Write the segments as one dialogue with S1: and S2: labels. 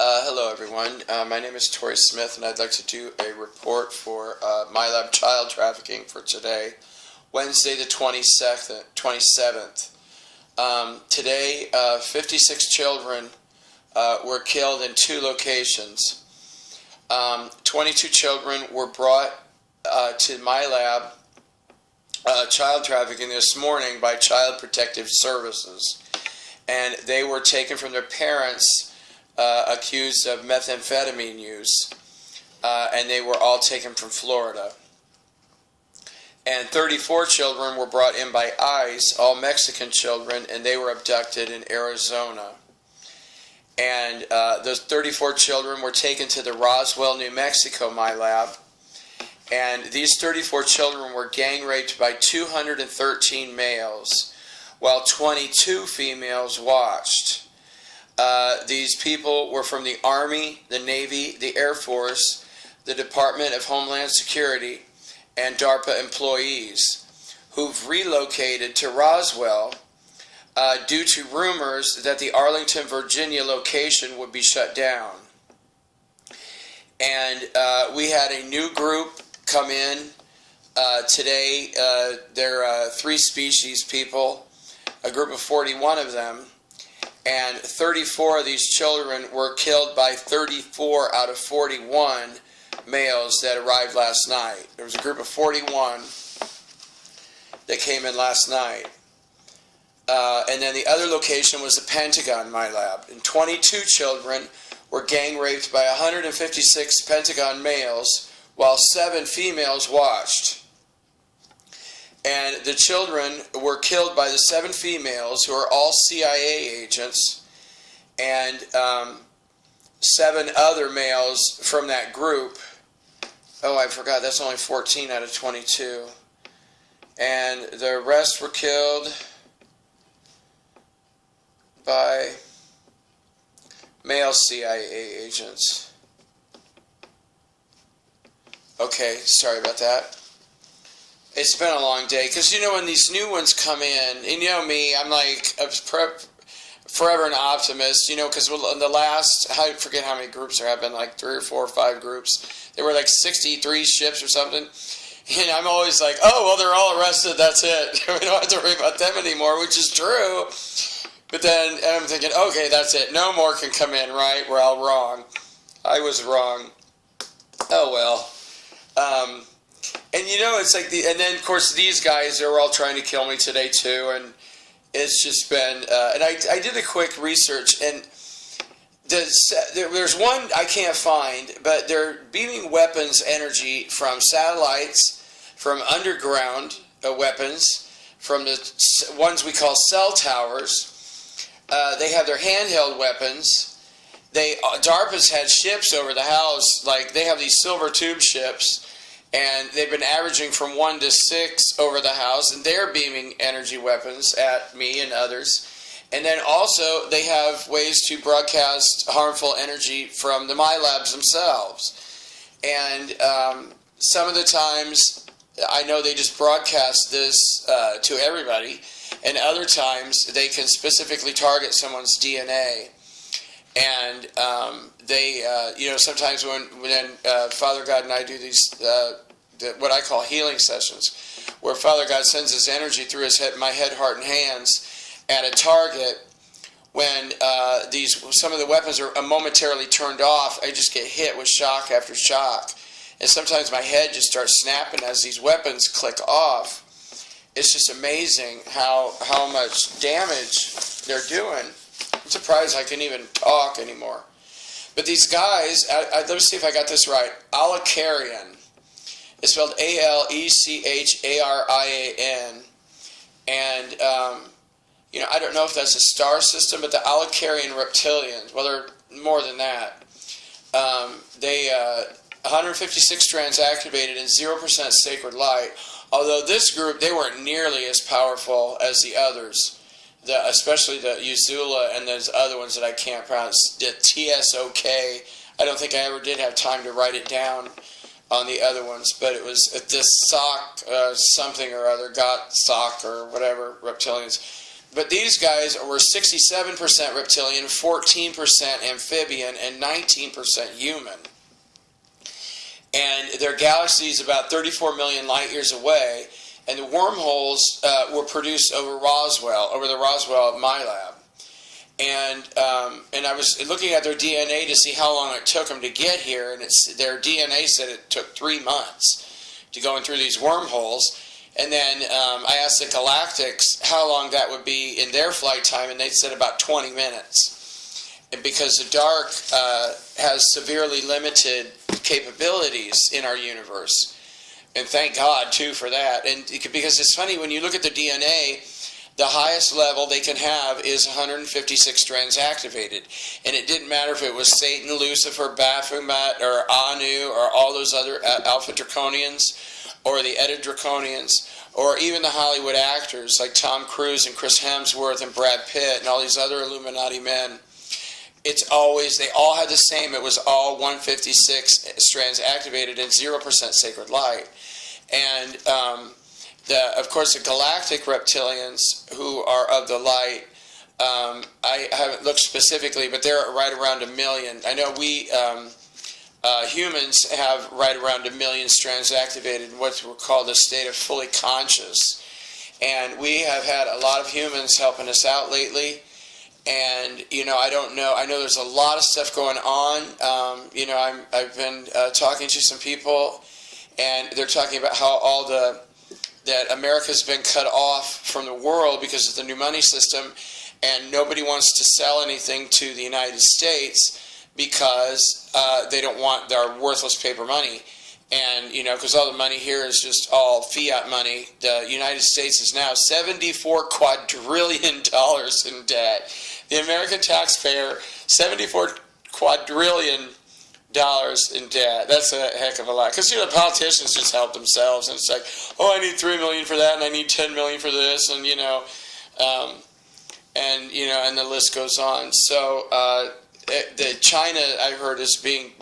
S1: Hello everyone, my name is Tori Smith and I'd like to do a report for MILAB child trafficking for today, Wednesday the 27th. Today 56 children were killed in 2 locations. 22 children were brought to MILAB child trafficking this morning by Child Protective Services, and they were taken from their parents accused of methamphetamine use, and they were all taken from Florida. And 34 children were brought in by ICE, all Mexican children, and they were abducted in Arizona. And those 34 children were taken to the Roswell, New Mexico MILAB, and these 34 children were gang raped by 213 males, while 22 females watched. These people were from the Army, the Navy, the Air Force, the Department of Homeland Security, and DARPA employees who've relocated to Roswell due to rumors that the Arlington, Virginia location would be shut down. And we had a new group come in today. They're 3 species people, a group of 41 of them. And 34 of these children were killed by 34 out of 41 males that arrived last night. There was a group of 41 that came in last night. And then the other location was the Pentagon MILAB. And 22 children were gang raped by 156 Pentagon males, while 7 females watched. And the children were killed by the 7 females, who are all CIA agents, and 7 other males from that group. Oh, I forgot, that's only 14 out of 22. And the rest were killed by male CIA agents. Okay, sorry about that. It's been a long day, because, when these new ones come in, and me, I'm like forever an optimist, because in the last, I forget how many groups there have been, like 3 or 4 or 5 groups. There were like 63 ships or something. And I'm always like, oh, well, they're all arrested, that's it. We don't have to worry about them anymore, which is true. But then I'm thinking, okay, that's it. No more can come in, right? We're all wrong. I was wrong. Oh, well. And it's like and then of course these guys, they were all trying to kill me today too, and it's just been, and I did a quick research, and there's one I can't find, but they're beaming weapons energy from satellites, from underground weapons, from the ones we call cell towers. They have their handheld weapons. DARPA's had ships over the house, like they have these silver tube ships, and they've been averaging from 1 to 6 over the house, and they're beaming energy weapons at me and others. And then also they have ways to broadcast harmful energy from the MILABs themselves. And some of the times I know they just broadcast this to everybody, and other times they can specifically target someone's DNA. And they, sometimes when Father God and I do these, what I call healing sessions, where Father God sends His energy through my head, heart, and hands at a target, when some of the weapons are momentarily turned off, I just get hit with shock after shock. And sometimes my head just starts snapping as these weapons click off. It's just amazing how much damage they're doing. I'm surprised I can even talk anymore. But these guys, let me see if I got this right. Alecharian. It's spelled Alecharian. And, I don't know if that's a star system, but the Alecharian Reptilians, well, they're more than that. 156 strands activated and 0% sacred light. Although this group, they weren't nearly as powerful as the others. Especially the Uzula and those other ones that I can't pronounce, the TSOK. I don't think I ever did have time to write it down on the other ones, but it was this sock something or other, got sock or whatever, reptilians. But these guys were 67% reptilian, 14% amphibian, and 19% human. And their galaxy is about 34 million light years away, and the wormholes were produced over the Roswell MILAB. And I was looking at their DNA to see how long it took them to get here, and their DNA said it took 3 months to going through these wormholes. And then I asked the Galactics how long that would be in their flight time, and they said about 20 minutes. And because the dark has severely limited capabilities in our universe. And thank God, too, for that. And because it's funny, when you look at the DNA, the highest level they can have is 156 strands activated. And it didn't matter if it was Satan, Lucifer, Baphomet, or Anu, or all those other Alpha Draconians, or the Eta Draconians, or even the Hollywood actors like Tom Cruise and Chris Hemsworth and Brad Pitt and all these other Illuminati men. It's always, they all had the same. It was all 156 strands activated and 0% sacred light. And of course, the galactic reptilians who are of the light, I haven't looked specifically, but they're right around 1 million. I know we humans have right around 1 million strands activated in what we call the state of fully conscious. And we have had a lot of humans helping us out lately. And, I don't know. I know there's a lot of stuff going on. I've been talking to some people, and they're talking about how that America's been cut off from the world because of the new money system, and nobody wants to sell anything to the United States because they don't want our worthless paper money. And, because all the money here is just all fiat money. The United States is now $74 quadrillion in debt. The American taxpayer, $74 quadrillion in debt. That's a heck of a lot. Because, the politicians just help themselves. And it's like, oh, I need $3 million for that, and I need $10 million for this, and, and the list goes on. So, the China, I heard, is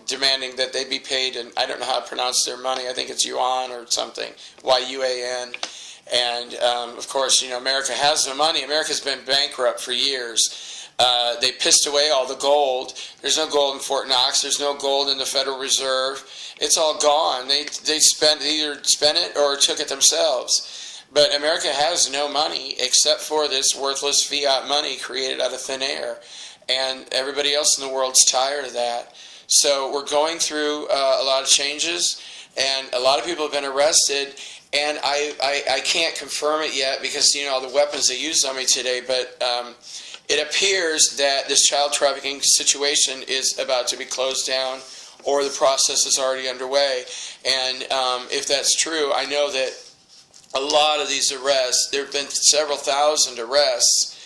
S1: demanding that they be paid, and I don't know how to pronounce their money. I think it's yuan or something, Y-U-A-N. And, of course, America has no money. America's been bankrupt for years. They pissed away all the gold. There's no gold in Fort Knox. There's no gold in the Federal Reserve. It's all gone. They either spent it or took it themselves. But America has no money except for this worthless fiat money created out of thin air. And everybody else in the world's tired of that. So we're going through a lot of changes, and a lot of people have been arrested. And I can't confirm it yet because, all the weapons they used on me today, but it appears that this child trafficking situation is about to be closed down, or the process is already underway. And if that's true, I know that a lot of these arrests, there have been several thousand arrests,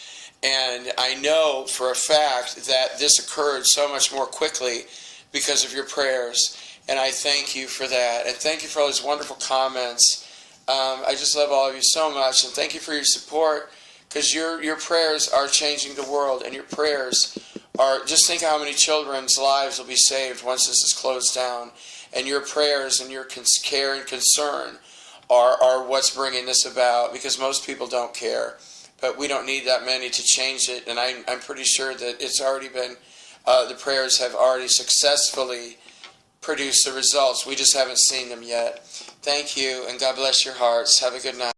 S1: and I know for a fact that this occurred so much more quickly because of your prayers. And I thank you for that. And thank you for all these wonderful comments. I just love all of you so much. And thank you for your support, because your prayers are changing the world. And your prayers are, just think how many children's lives will be saved once this is closed down. And your prayers and your care and concern are what's bringing this about, because most people don't care. But we don't need that many to change it, and I'm pretty sure that it's already been, the prayers have already successfully produced the results. We just haven't seen them yet. Thank you, and God bless your hearts. Have a good night.